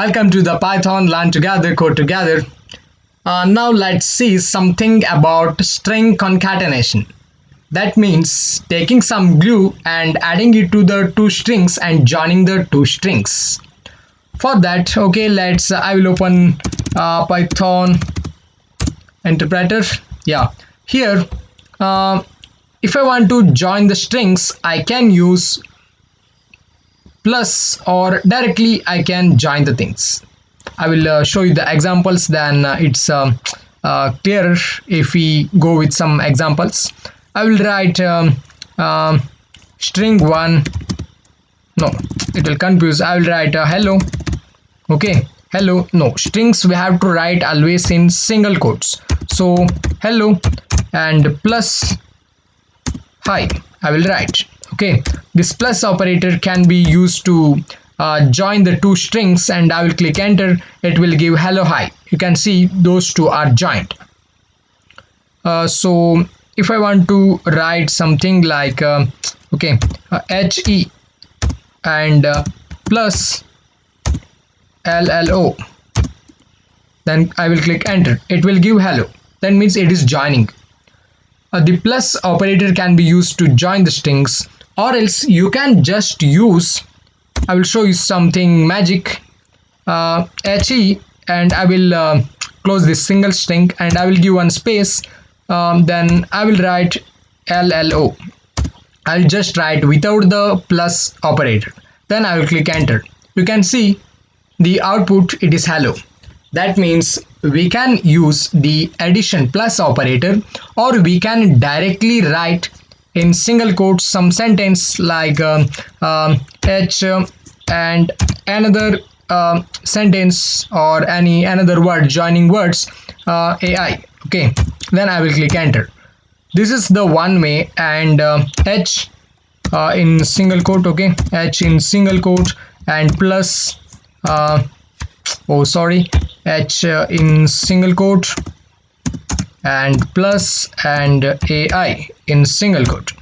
Welcome to the Python Learn Together Code Together. Now let's see something about string concatenation. That means taking some glue and adding it to the two strings and joining the two strings. For that, okay, I will open Python interpreter. Yeah, here if I want to join the strings, I can use plus or directly I can join the things. I will show you the examples, then it's clearer if we go with some examples. I will write string 1. No, it will confuse. I will write hello. Okay, hello. No, strings we have to write always in single quotes. So hello and plus hi I will write. Okay, this plus operator can be used to join the two strings, and I will click enter. It will give hello hi. You can see those two are joined. So if I want to write something like he and plus llo, then I will click enter. It will give hello. That means it is joining. The plus operator can be used to join the strings, or else you can just use, I will show you something magic, he, and I will close this single string and I will give one space, then I will write llo. I'll just write without the plus operator, then I will click enter. You can see the output, it is hello. That means we can use the addition plus operator, or we can directly write in single quotes some sentence like h and another sentence or any another word joining words ai. Okay, then I will click enter. This is the one way, and h in single quote. Okay, h in single quote and plus h in single quote and plus and ai in single quote.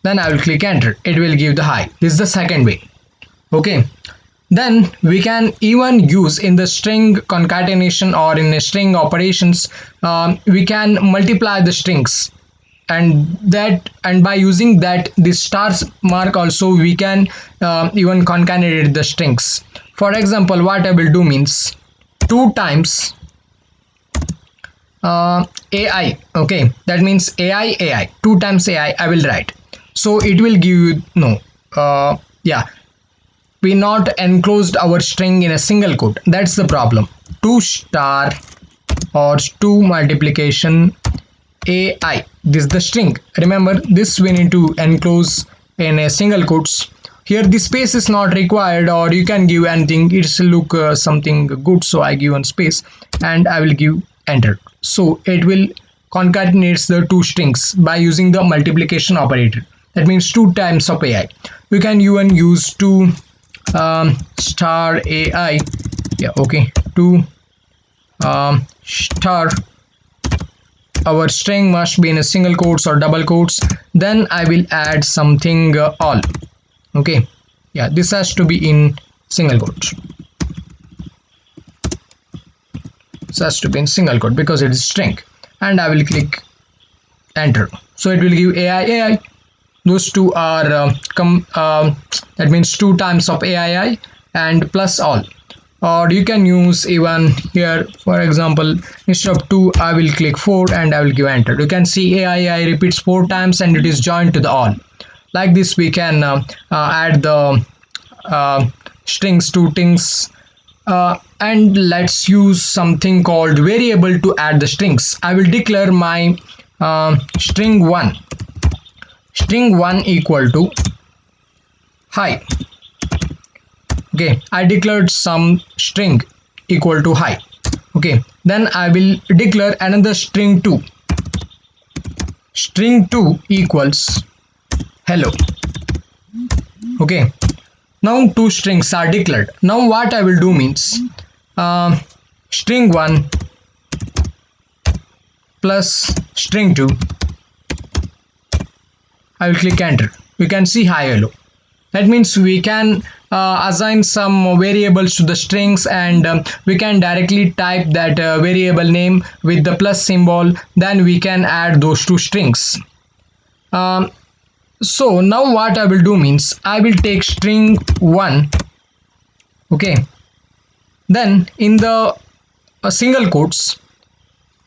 Then I will click enter. It will give the hi. This is the second way. Okay, then we can even use in the string concatenation or in a string operations, we can multiply the strings, and by using that this stars mark also we can even concatenate the strings. For example, what I will do means 2 times ai. Okay, that means ai 2 times ai I will write. So it will give you we not enclosed our string in a single quote. That's the problem. 2 star or 2 multiplication ai, this is the string. Remember, this we need to enclose in a single quotes. Here the space is not required, or you can give anything. It's look something good, so I give one space and I will give enter. So it will concatenates the two strings by using the multiplication operator. That means 2 times of ai. We can even use 2 star ai. Yeah, okay, 2 star. Our string must be in a single quotes or double quotes. Then I will add something all. Okay, yeah, this has to be in single quote. This has to be in single quote because it is string, and I will click enter. So it will give ai. Those two are that means 2 times of ai and plus all. Or you can use even here, for example, instead of 2 I will click 4 and I will give enter. You can see ai repeats 4 times and it is joined to the all. Like this we can add the strings to things, and let's use something called variable to add the strings. I will declare my string 1 equal to hi. Okay, I declared some string equal to hi. Okay, then I will declare another string 2 equals hello. Okay, now 2 strings are declared. Now what I will do means string 1 plus string 2. I will click enter. You can see hi hello. That means we can assign some variables to the strings, and we can directly type that variable name with the plus symbol, then we can add those two strings. um, so now what I will do means I will take string 1. Okay, then in the single quotes,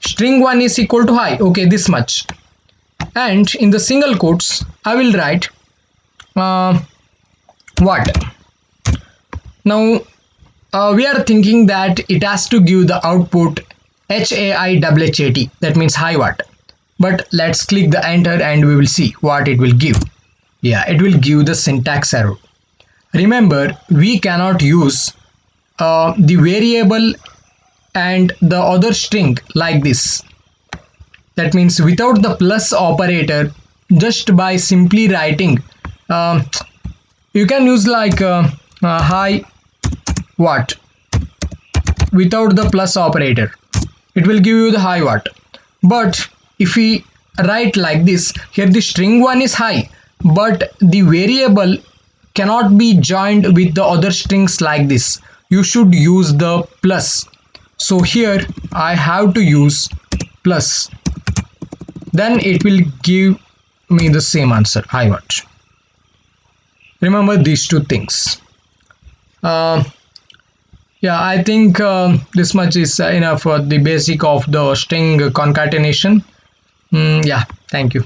string 1 is equal to hi, okay, this much, and in the single quotes I will write uh, what. Now we are thinking that it has to give the output HAIWHAT, that means hi what. But let's click the enter and we will see what it will give. Yeah, it will give the syntax error. Remember, we cannot use the variable and the other string like this. That means without the plus operator, just by simply writing, um, you can use like hi what without the plus operator, it will give you the hi what. But if we write like this, here the string 1 is high, but the variable cannot be joined with the other strings like this, you should use the plus. So here I have to use plus, then it will give me the same answer, hi what. Remember these two things. uh, Yeah, I think this much is enough for the basic of the string concatenation. Yeah, thank you.